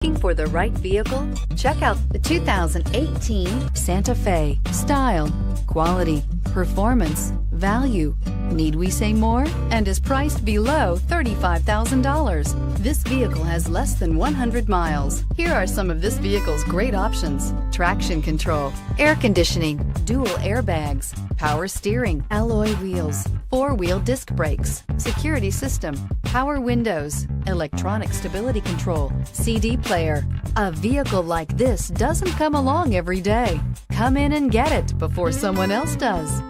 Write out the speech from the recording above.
Looking for the right vehicle? Check out the 2018 Santa Fe. Style, quality, performance, value. Need we say more? And is priced below $35,000. This vehicle has less than 100 miles. Here are some of this vehicle's great options: traction control, air conditioning, dual airbags, power steering, alloy wheels, four-wheel disc brakes, security system, power windows, electronic stability control, CD player. A vehicle like this doesn't come along every day. Come in and get it before someone else does.